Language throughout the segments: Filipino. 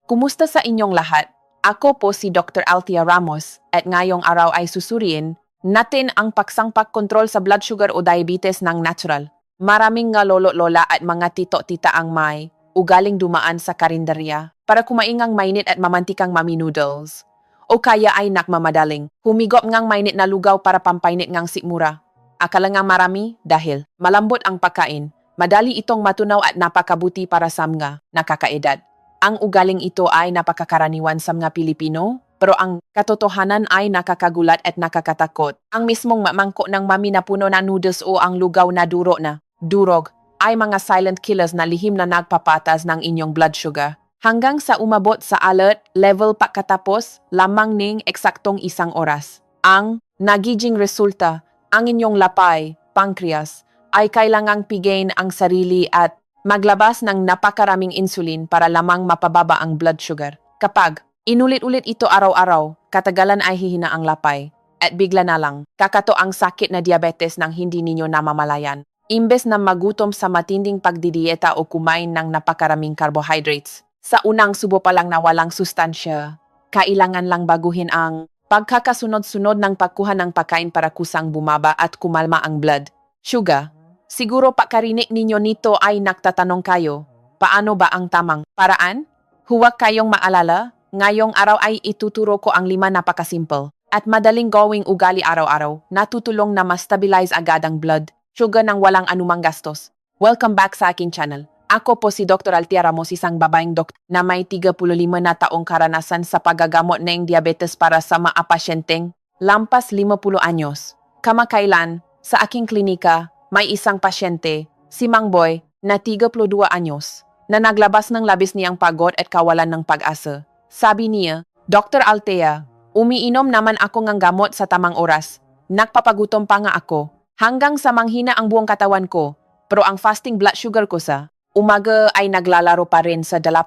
Kumusta sa inyong lahat? Ako po si Dr. Althea Ramos at ngayong araw ay susuriin natin ang pagsangpak kontrol sa blood sugar o diabetes ng natural. Maraming nga lolo-lola at mga tito-tita ang may ugaling dumaan sa karinderya para kumaingang mainit at mamantikang mami noodles. O kaya ay nakmamadaling humigop ngang mainit na lugaw para pampainit ngang sikmura. Akala nga marami dahil malambot ang pagkain. Madali itong matunaw at napakabuti para sa mga nakakaedad. Ang ugaling ito ay napakakaraniwan sa mga Pilipino, pero ang katotohanan ay nakakagulat at nakakatakot. Ang mismong mamangko ng mami na puno na noodles o ang lugaw na durog, ay mga silent killers na lihim na nagpapatas ng inyong blood sugar. Hanggang sa umabot sa alert level pagkatapos lamang ning eksaktong 1 oras. Ang nagiging resulta, ang inyong lapay, pancreas, ay kailangang pigain ang sarili at maglabas ng napakaraming insulin para lamang mapababa ang blood sugar. Kapag inulit-ulit ito araw-araw, katagalan ay hihina ang lapay. At bigla na lang, kakato ang sakit na diabetes nang hindi ninyo namamalayan. Imbes na magutom sa matinding pagdidieta o kumain ng napakaraming carbohydrates, sa unang subo pa lang na walang sustansya, kailangan lang baguhin ang pagkakasunod-sunod ng pagkuha ng pagkain para kusang bumaba at kumalma ang blood sugar. Siguro pakarinig ninyo nito ay nagtatanong kayo, paano ba ang tamang paraan? Huwag kayong maalala, ngayong araw ay ituturo ko ang 5 napakasimple at madaling gawing ugali araw-araw na tutulong na ma-stabilize agad ang blood sugar nang walang anumang gastos. Welcome back sa aking channel. Ako po si Dr. Althea Ramos, isang babaeng doktor na may 35 na taong karanasan sa paggagamot ng diabetes para sa mga pasyenteng lampas 50 anyos. Kamakailan, sa aking klinika, may isang pasyente, si Mang Boy, na 32 anyos, na naglabas ng labis niyang pagod at kawalan ng pag-asa. Sabi niya, Dr. Althea, umiinom naman ako ng gamot sa tamang oras. Nagpapagutom pa nga ako, hanggang sa manghina ang buong katawan ko, pero ang fasting blood sugar ko sa umaga ay naglalaro pa rin sa 80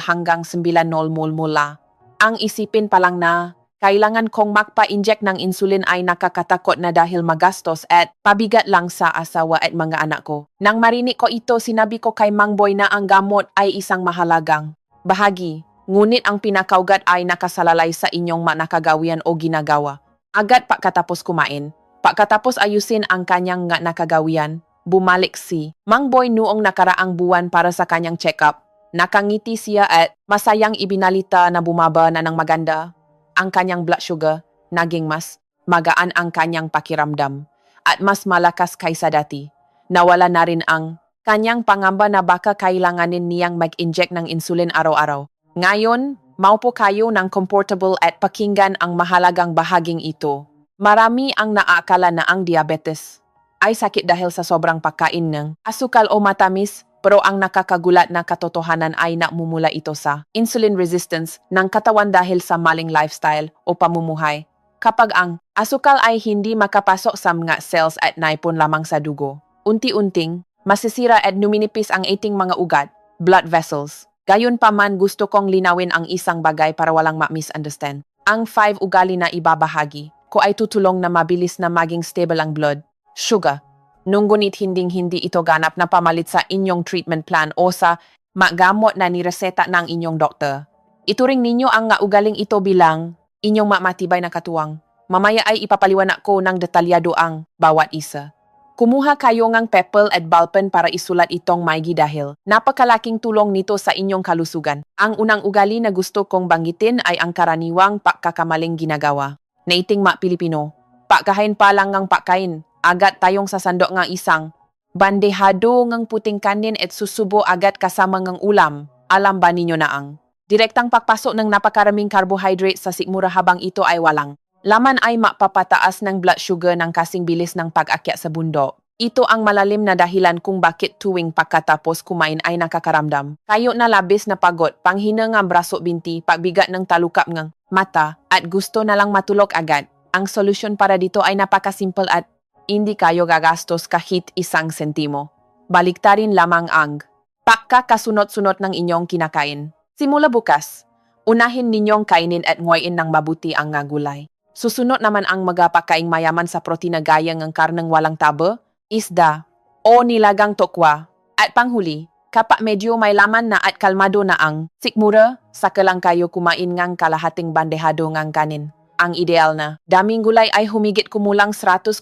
hanggang 90 mula. Ang isipin pa lang na kailangan kong magpa-inject ng insulin ay nakakatakot na dahil magastos at pabigat lang sa asawa at mga anak ko. Nang marinig ko ito, sinabi ko kay Mang Boy na ang gamot ay isang mahalagang bahagi. Ngunit ang pinakaugat ay nakasalalay sa inyong nakagawian o ginagawa. Agad pagkatapos kumain, pagkatapos ayusin ang kanyang nakagawian, bumalik si Mang Boy noong nakaraang buwan para sa kanyang check-up. Nakangiti siya at masayang ibinalita na bumaba na ng maganda ang kanyang blood sugar, naging mas magaan ang kanyang pakiramdam at mas malakas kaysa dati. Nawala na rin ang kanyang pangamba na baka kailanganin niyang mag-inject ng insulin araw-araw. Ngayon, maupo kayo ng comfortable at pakinggan ang mahalagang bahaging ito. Marami ang naakala na ang diabetes ay sakit dahil sa sobrang pagkain ng asukal o matamis, pero ang nakakagulat na katotohanan ay namumula ito sa insulin resistance ng katawan dahil sa maling lifestyle o pamumuhay. Kapag ang asukal ay hindi makapasok sa mga cells at naipon lamang sa dugo, unti-unting masisira at numinipis ang ating mga ugat, blood vessels. Gayunpaman, gusto kong linawin ang isang bagay para walang ma-misunderstand. Ang 5 ugali na ibabahagi ko ay tutulong na mabilis na maging stable ang blood sugar. Ngunit hindi ito ganap na pamalit sa inyong treatment plan o sa magamot na nireseta ng inyong doktor. Ituring ninyo ang ugaling ito bilang inyong matibay na katuwang. Mamaya ay ipapaliwanag ko ng detalyado ang bawat isa. Kumuha kayo ng pepel at ballpen para isulat itong maigi dahil napakalaking tulong nito sa inyong kalusugan. Ang unang ugali na gusto kong banggitin ay ang karaniwang pagkakamaling ginagawa na iting Pilipino. Pagkain pa lang ng pagkain. Agad tayong sasandok ng isang bandehado ng puting kanin at susubo agad kasama ng ulam. Alam ba ninyo na ang direktang pagpasok ng napakaraming carbohydrates sa sikmura habang ito ay walang laman ay mapapataas ng blood sugar ng kasing bilis ng pag-akyat sa bundok. Ito ang malalim na dahilan kung bakit tuwing pagkatapos kumain ay nakakaramdam kayo na labis na pagod, panghina ng braso binti, pagbigat ng talukap ng mata at gusto na lang matulog agad. Ang solusyon para dito ay napakasimple at hindi kayo gagastos kahit 1 sentimo. Baliktarin lamang ang pagkakasunod-sunod ng inyong kinakain. Simula bukas, unahin ninyong kainin at nguyain ng mabuti ang gulay. Susunod naman ang mga pagkaing mayaman sa protina gaya ng karneng walang taba, isda, o nilagang tokwa. At panghuli, Kapag medyo may laman na at kalmado na ang sikmura, saka lang kayo kumain ngang kalahating bandehado ngang kanin. Ang ideal na daming gulay ay humigit kumulang 100,150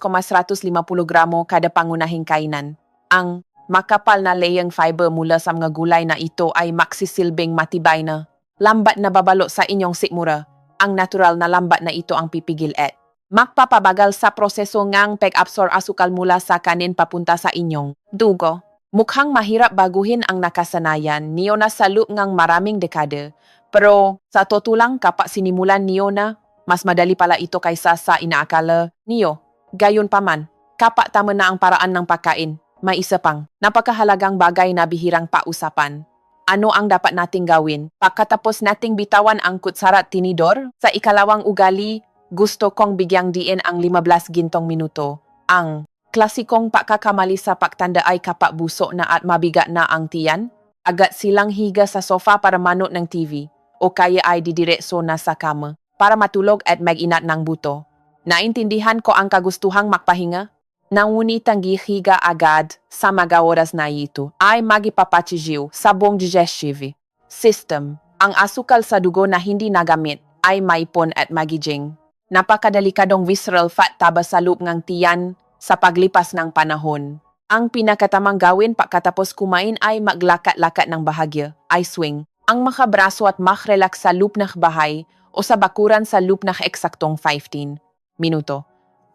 gramo kada pangunahing kainan. Ang makapal na layang fiber mula sa mga gulay na ito ay maksisilbing matibay na lambat na babalo sa inyong sikmura. Ang natural na lambat na ito ang pipigil at magpapabagal sa proseso ngang pag-absorb asukal mula sa kanin papunta sa inyong dugo. Mukhang mahirap baguhin ang nakasanayan niyo na sa loob ngang maraming dekade. Pero sa totoo lang kapag sinimulan niyo na, mas madali pala ito kaysa sa inaakala niyo. Gayon pa man, kapag tama na ang paraan ng pagkain, may isa pang napakahalagang bagay na bihirang pausapan. Ano ang dapat nating gawin? Pagkatapos nating bitawan ang kutsara at tinidor, sa ikalawang ugali, gusto kong bigyang diin ang 15 gintong minuto. Ang klasikong pagkakamali sa pagtanda ay kapag buso na at mabigat na ang tiyan, agad silang higa sa sofa para manood ng TV o kaya ay didiretso na sa kama para matulog at mag-inat ng buto. Naintindihan ko ang kagustuhang magpahinga. Ngunit ang gihiga agad sa mga oras na ito ay magipapatigiw sa buong digestive system. Ang asukal sa dugo na hindi nagamit ay maipon at magiging napakadelikadong visceral fat taba sa loob ng tiyan sa paglipas ng panahon. Ang pinakatamang gawin pagkatapos kumain ay maglakat-lakat ng bahagya, ay swing. Ang makabraso at makrelax sa loop ng bahay o sa bakuran sa loop ng eksaktong 15 minuto.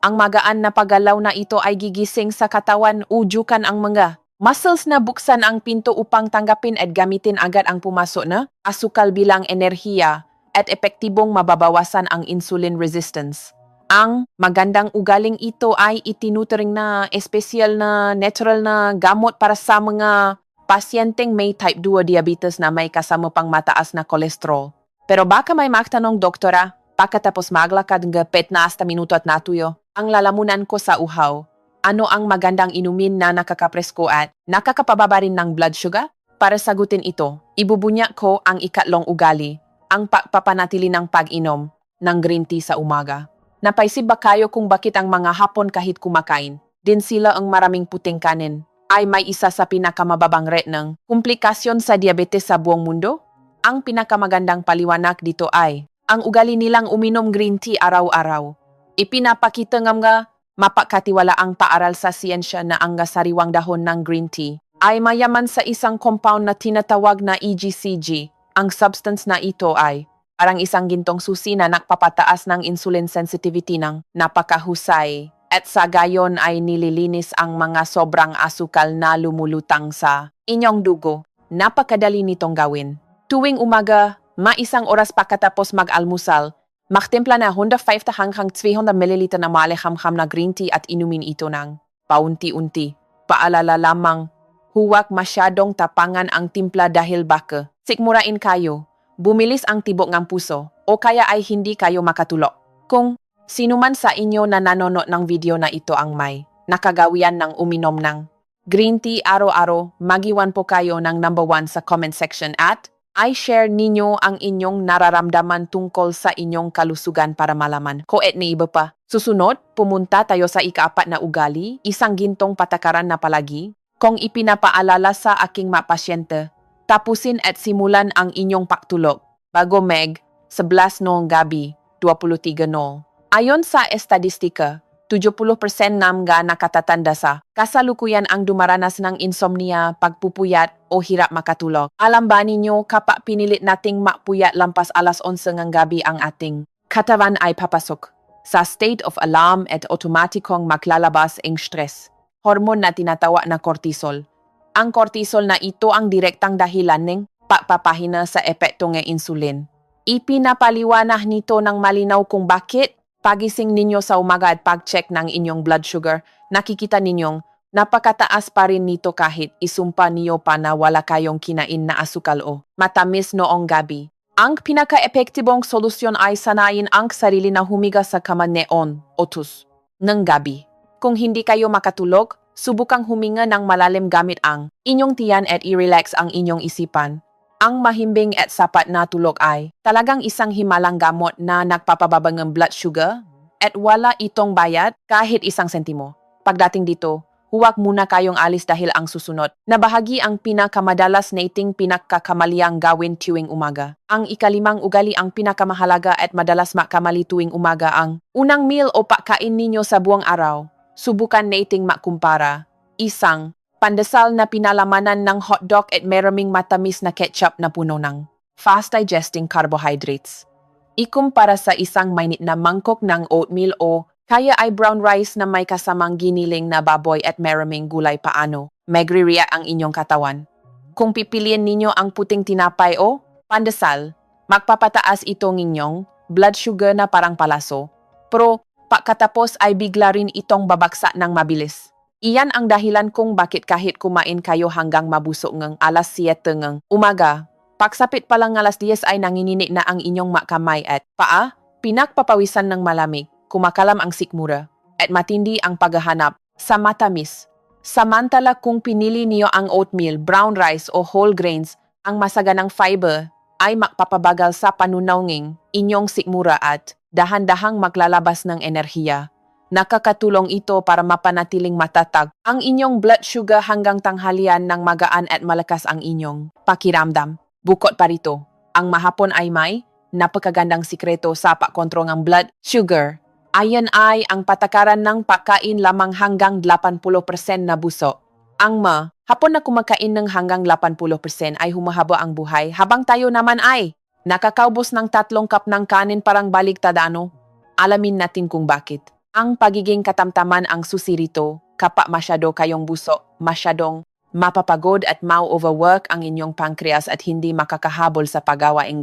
Ang magaan na paggalaw na ito ay gigising sa katawan, ujukan ang mga muscles na buksan ang pinto upang tanggapin at gamitin agad ang pumasok na asukal bilang enerhiya at epektibong mababawasan ang insulin resistance. Ang magandang ugaling ito ay itinuturing na espesyal na natural na gamot para sa mga pasyenteng may type 2 diabetes na may kasama pang mataas na kolesterol. Pero baka may magtanong, doktora, pagkatapos maglakad ng 15 minuto at natuyo, ang lalamunan ko sa uhaw, ano ang magandang inumin na nakakapresko at nakakapababa rin ng blood sugar? Para sagutin ito, ibubunya ko ang ikatlong ugali, ang pagpapanatili ng pag-inom ng green tea sa umaga. Napaisip ba kayo kung bakit ang mga Hapon kahit kumakain, din sila ang maraming puting kanin, ay may isa sa pinakamababang rate ng komplikasyon sa diabetes sa buong mundo? Ang pinakamagandang paliwanag dito ay, ang ugali nilang uminom green tea araw-araw. Ipinapakita ng mga mapagkatiwalaang paaral sa siyensya na ang sariwang dahon ng green tea ay mayaman sa isang compound na tinatawag na EGCG. Ang substance na ito ay parang isang gintong susi na nakpapataas ng insulin sensitivity ng napakahusay at sa gayon ay nililinis ang mga sobrang asukal na lumulutang sa inyong dugo. Napakadali nitong gawin. Tuwing umaga, maisang oras pagkatapos mag-almusal, magtimpla na 150 hanggang 200 ml na malekhamkham na green tea at inumin ito ng paunti-unti. Paalala lamang, huwag masyadong tapangan ang timpla dahil baka sikmurain kayo, bumilis ang tibok ng puso, o kaya ay hindi kayo makatulog. Kung sino man sa inyo na nanonood ng video na ito ang may nakagawian ng uminom ng green tea araw-araw, magiwan po kayo ng number 1 sa comment section at i-share ninyo ang inyong nararamdaman tungkol sa inyong kalusugan para malaman ko at ni iba pa. Susunod, pumunta tayo sa ika-4 na ugali, isang gintong patakaran na palagi. Kung ipinapaalala sa aking mga pasyente, tapusin at simulan ang inyong pagtulog bago meg 11 noong gabi, 23 no. Ayon sa estadistika, 70% ng mga nakatatanda sa kasalukuyan ang dumaranas ng insomnia, pagpupuyat o hirap makatulog. Alam ba ninyo kapag pinilit nating makpuyat lampas alas 11 ng gabi ang ating katawan ay papasok sa state of alarm at automatikong maglalabas ang stress, hormone na tinatawag na cortisol. Ang cortisol na ito ang direktang dahilan ng pagpapahina sa epekto ng insulin. Ipinapaliwanag nito ng malinaw kung bakit pagising ninyo sa umaga at pag-check ng inyong blood sugar, nakikita ninyong napakataas pa rin nito kahit isumpa niyo pa na wala kayong kinain na asukal o matamis noong gabi. Ang pinaka-epektibong solusyon ay sanayin ang sarili na humiga sa kama neon o tus ng gabi. Kung hindi kayo makatulog, subukang huminga ng malalim gamit ang inyong tiyan at i-relax ang inyong isipan. Ang mahimbing at sapat na tulog ay talagang isang himalang gamot na nagpapababa ng blood sugar at wala itong bayad kahit isang sentimo. Pagdating dito, huwag muna kayong alis dahil ang susunod na bahagi ang pinakamadalas nating pinakakamaliang gawin tuwing umaga. Ang ikalimang ugali ang pinakamahalaga at madalas makamali tuwing umaga ang unang meal o pagkain ninyo sa buong araw. Subukan nating makumpara. Isang pandesal na pinalamanan ng hotdog at maraming matamis na ketchup na puno ng fast-digesting carbohydrates. Ikumpara sa isang mainit na mangkok ng oatmeal o kaya ay brown rice na may kasamang giniling na baboy at maraming gulay. Paano magre-react ang inyong katawan? Kung pipiliin ninyo ang puting tinapay o pandesal, magpapataas ito ng inyong blood sugar na parang palaso. Pero pagkatapos ay bigla rin itong babaksak ng mabilis. Iyan ang dahilan kung bakit kahit kumain kayo hanggang mabusog ng alas 7 ng umaga, pagsapit pa lang alas 10 ay nanginginig na ang inyong makamay at paa, pinagpapawisan ng malamig. Kumakalam ang sikmura at matindi ang paghahanap sa matamis. Samantala kung pinili niyo ang oatmeal, brown rice o whole grains, ang masaganang fiber ay magpapabagal sa panunaw ng inyong sikmura at dahan-dahang maglalabas ng enerhiya. Nakakatulong ito para mapanatiling matatag ang inyong blood sugar hanggang tanghalian ng magaan at malakas ang inyong pakiramdam. Bukod pa rito, ang mahapon ay may napakagandang sikreto sa pagkontrol ng blood sugar. Ayan ay ang patakaran ng pagkain lamang hanggang 80% na buso. Ang hapon na kumakain ng hanggang 80% ay humahaba ang buhay, habang tayo naman ay nakakaubos ng 3 cup ng kanin parang baligtad. Alamin natin kung bakit. Ang pagiging katamtaman ang susi rito. Kapag masyado kayong buso, masyadong mapapagod at mau-overwork ang inyong pancreas at hindi makakahabol sa paggawa ng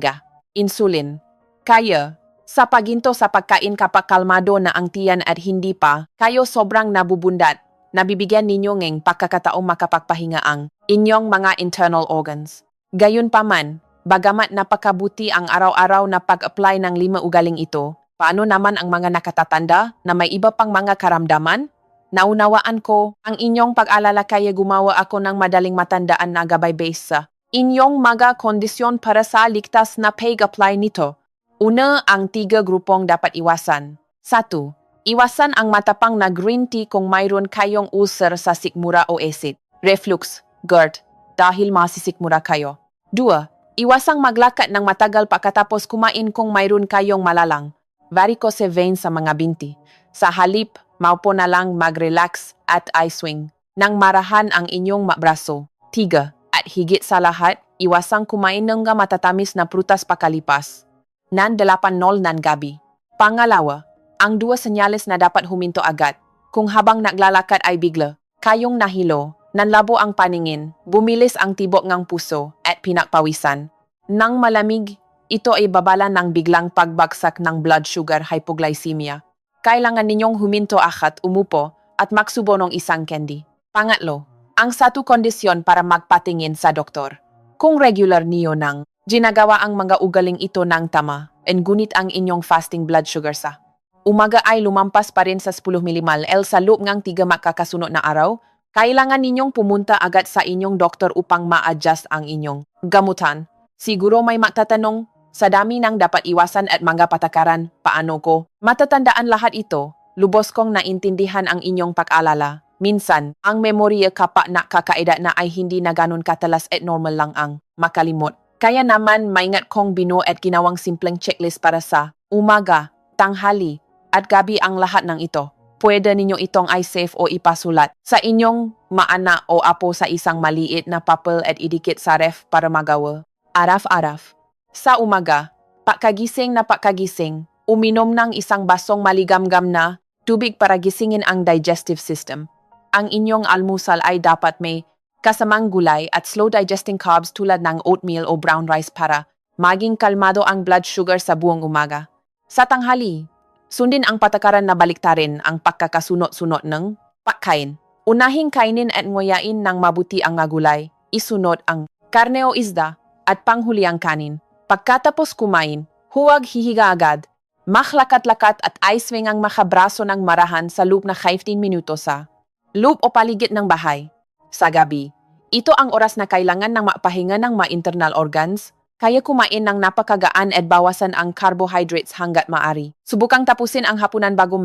insulin. Kaya sa paginto sa pagkain kapag kalmado na ang tiyan at hindi pa kayo sobrang nabubundat, nabibigyan ninyo ng pagkakataong makapagpahinga ang inyong mga internal organs. Gayunpaman, bagamat napakabuti ang araw-araw na pag-apply ng 5 ugaling ito, paano naman ang mga nakatatanda na may iba pang mga karamdaman? Naunawaan ko ang inyong pag-alala kaya gumawa ako ng madaling matandaan na gabay base sa inyong mga kondisyon para sa ligtas na pag-apply nito. Una, ang 3 grupong dapat iwasan. 1. Iwasan ang matapang na green tea kung mayroon kayong ulcer sa sikmura o acid, reflux, GERD, dahil masisikmura kayo. 2. Iwasang maglakad ng matagal pagkatapos kumain kung mayroon kayong malalang varicose veins sa mga binti. Sa halip, maupo na lang mag-relax at i-swing nang marahan ang inyong braso. 3. At higit sa lahat, iwasang kumain ng matatamis na prutas pakalipas ng 8:00 ng gabi. Pangalawa, ang 2 senyales na dapat huminto agad. Kung habang naglalakad ay bigla kayong nahilo, nanlabo ang paningin, bumilis ang tibok ng puso at pinagpawisan. Nang malamig, ito ay babala ng biglang pagbagsak ng blood sugar hypoglycemia. Kailangan ninyong huminto agad, umupo at magsubo ng isang candy. Pangatlo, ang 1 kondisyon para magpatingin sa doktor. Kung regular niyo ng ginagawa ang mga ugaling ito ng tama, ngunit ang inyong fasting blood sugar sa umaga ay lumampas pa rin sa 10 mmol sa loob ng 3 makakasunod na araw, kailangan ninyong pumunta agad sa inyong doktor upang ma-adjust ang inyong gamutan. Siguro may magtatanong, sa dami ng dapat iwasan at mga patakaran, paano ko matatandaan lahat ito? Lubos kong naintindihan ang inyong pag-alala. Minsan, ang memorya kapag nakakaedad na ay hindi na ganun katalas at normal lang ang makalimot. Kaya naman maingat kong binuo at ginawang simpleng checklist para sa umaga, tanghali, at gabi ang lahat ng ito. Pwede ninyo itong i-save o ipasulat sa inyong maana o apo sa isang maliit na papel at idikit sa ref para magawa. Araf-araf. Sa umaga, pagkagising, uminom ng isang basong maligamgam na tubig para gisingin ang digestive system. Ang inyong almusal ay dapat may kasamang gulay at slow-digesting carbs tulad ng oatmeal o brown rice para maging kalmado ang blood sugar sa buong umaga. Sa tanghali, sundin ang patakaran na baliktarin ang pagkakasunod-sunod ng pagkain. Unahing kainin at nguyain ng mabuti ang gulay, isunod ang karne o isda, at panghuli ang kanin. Pagkatapos kumain, huwag hihiga agad. Maklakat-lakat at i-swing ang makabraso ng marahan sa loob na 15 minuto sa loob o paligid ng bahay. Sa gabi, ito ang oras na kailangan ng mapahinga ng mga internal organs, kaya kumain ng napakagaan at bawasan ang carbohydrates hanggat maari. Subukang tapusin ang hapunan bago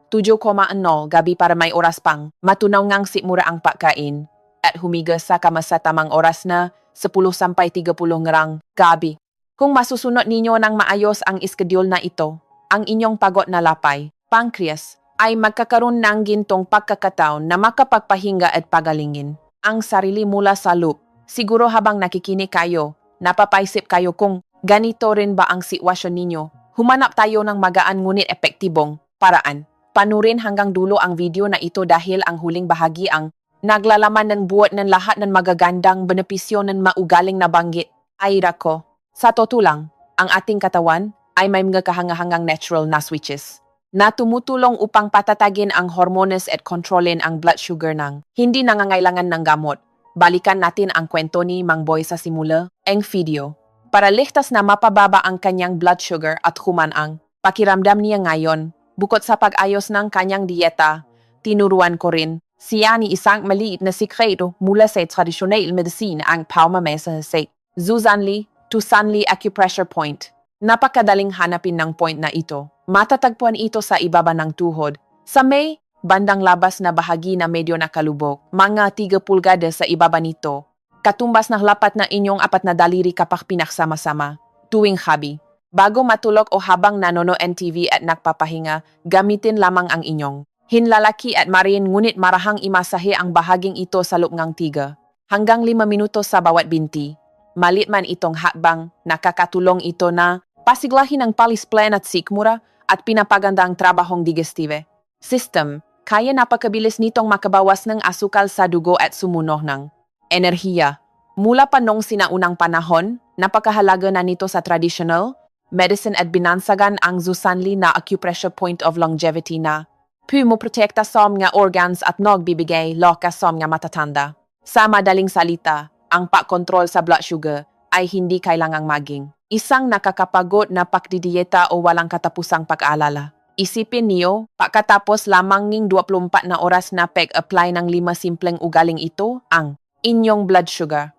7,0 gabi para may oras pang matunaw ngang simura ang pagkain at humiga sa kama sa tamang oras na 10-30 ngarang gabi. Kung masusunod ninyo ng maayos ang schedule na ito, ang inyong pagod na lapay, pancreas, ay magkakaroon ng gintong pagkakataon na makapagpahinga at pagalingin ang sarili mula sa loop. Siguro habang nakikinig kayo, napapaisip kayo kung ganito rin ba ang sitwasyon ninyo. Humanap tayo ng magaan ngunit epektibong paraan. Panurin hanggang dulo ang video na ito dahil ang huling bahagi ang naglalaman ng buot ng lahat ng magagandang benepisyo ng maugaling na banggit. Ay rako, sa totoo lang, ang ating katawan ay may mga kahangahangang natural na switches na tumutulong upang patatagin ang hormones at kontrolin ang blood sugar ng hindi nangangailangan ng gamot. Balikan natin ang kwento ni Mang Boy sa simula, ang video. Para ligtas na mapababa ang kanyang blood sugar at human ang pakiramdam niya ngayon. Bukod sa pag-ayos ng kanyang dieta, tinuruan ko rin siya ni isang maliit na sikreto mula sa tradisyonal medicine ang pamamesa sa Zuzanli to Sanli Acupressure Point. Napakadaling hanapin ng point na ito. Matatagpuan ito sa ibaba ng tuhod. Sa may bandang labas na bahagi na medyo nakalubog, mga 3 pulgada sa ibaba nito. Katumbas na lapat na inyong 4 na daliri kapag pinagsama-sama. Tuwing habi. Bago matulog o habang nanonood TV at nagpapahinga, gamitin lamang ang inyong hinlalaki at marin ngunit marahang imasahe ang bahaging ito sa loob ng 3 hanggang 5 minuto sa bawat binti. Malit man itong hakbang, nakakatulong ito na pasiglahin ang palisplan at sikmura at pinapaganda ang trabahong digestive system. Kaya napakabilis nitong makabawas ng asukal sa dugo at sumuno ng enerhiya. Mula pa noong sinaunang panahon, napakahalaga na nito sa traditional medicine at binansagan ang Zuzanli na acupressure point of longevity na pumoprotekta sa mga organs at nagbibigay lakas sa mga matatanda. Sa madaling salita, ang pagkontrol sa blood sugar ay hindi kailangang maging isang nakakapagod na pagdidieta o walang katapusang pag-aalala. Isipin niyo, pagkatapos lamang ng 24 na oras na pag-apply ng 5 simpleng ugaling ito, ang inyong blood sugar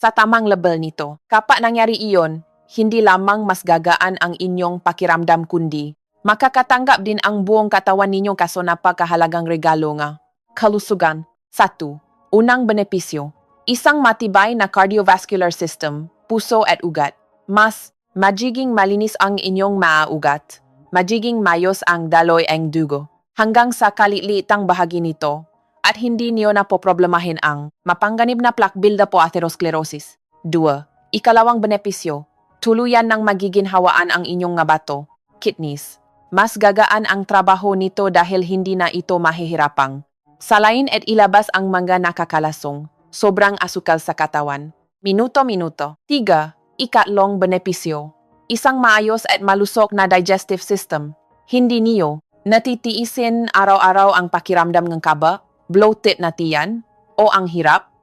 sa tamang level nito. Kapag nangyari iyon, hindi lamang mas gagaan ang inyong pakiramdam kundi makakatanggap din ang buong katawan ninyo kaso napakahalagang regalo nga. Kalusugan. 1. Unang benepisyo. Isang matibay na cardiovascular system, puso at ugat. Mas magiging malinis ang inyong ugat. Magiging mayos ang daloy ang dugo. Hanggang sa kalilitang bahagi nito at hindi niyo na poproblemahin ang mapangganib na plaque buildup o atherosclerosis. 2. Ikalawang benepisyo. Tuluyan ng magiging hawaan ang inyong nga bato, kidneys. Mas gagaan ang trabaho nito dahil hindi na ito mahihirapang salain at ilabas ang mga nakakalasong, sobrang asukal sa katawan. Minuto-minuto. 3. Ikatlong benepisyo. Isang maayos at malusok na digestive system. Hindi niyo natitiisin araw-araw ang pakiramdam ng kaba, bloated na tiyan, o ang hirap,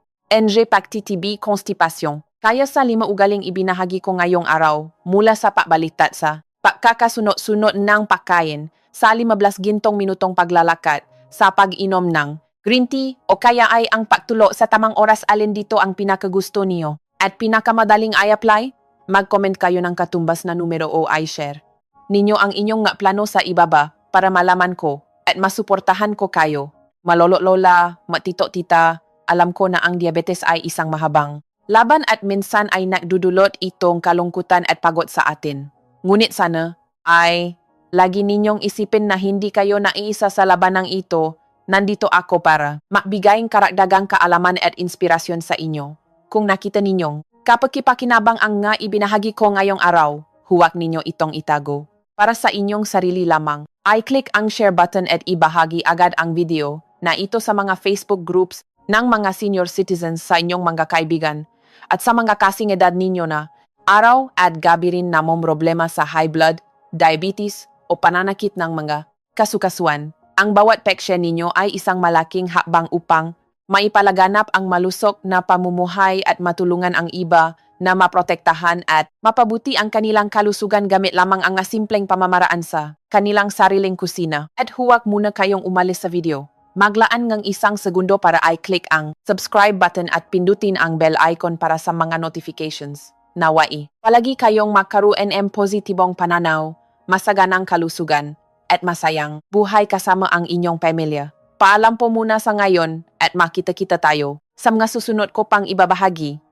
pagtitibi, constipation. Kaya sa 5 ugaling ibinahagi ko ngayong araw mula sa pabalitat sa pagkakasunod-sunod ng pagkain sa 15 gintong minutong paglalakad sa pag-inom ng green tea o kaya ay ang pagtulo sa tamang oras alin dito ang pinakagusto niyo at pinakamadaling i-apply, mag-comment kayo ng katumbas na numero o i-share ninyo ang inyong nga plano sa ibaba para malaman ko at masuportahan ko kayo. Malolo-lola, matito-tita, alam ko na ang diabetes ay isang mahabang laban at minsan ay nagdudulot itong kalungkutan at pagod sa atin. Ngunit sana ay lagi ninyong isipin na hindi kayo naiisa sa labanang ito. Nandito ako para magbigay karagdagang kaalaman at inspirasyon sa inyo. Kung nakita ninyong kapakipakinabang ang nga ibinahagi ko ngayong araw, huwag ninyo itong itago. Para sa inyong sarili lamang, i-click ang share button at ibahagi agad ang video na ito sa mga Facebook groups ng mga senior citizens sa inyong mga kaibigan at sa mga kasing edad ninyo na araw at gabi rin namong problema sa high blood, diabetes o pananakit ng mga kasukasuan. Ang bawat peksya ninyo ay isang malaking hakbang upang maipalaganap ang malusok na pamumuhay at matulungan ang iba na maprotektahan at mapabuti ang kanilang kalusugan gamit lamang ang simpleng pamamaraan sa kanilang sariling kusina. At huwag muna kayong umalis sa video. Maglaan ng 1 segundo para i-click ang subscribe button at pindutin ang bell icon para sa mga notifications. Nawai, palagi kayong magkaroon ng positibong pananaw, masaganang kalusugan, at masayang buhay kasama ang inyong pamilya. Paalam po muna sa ngayon at makita-kita tayo sa mga susunod ko pang ibabahagi.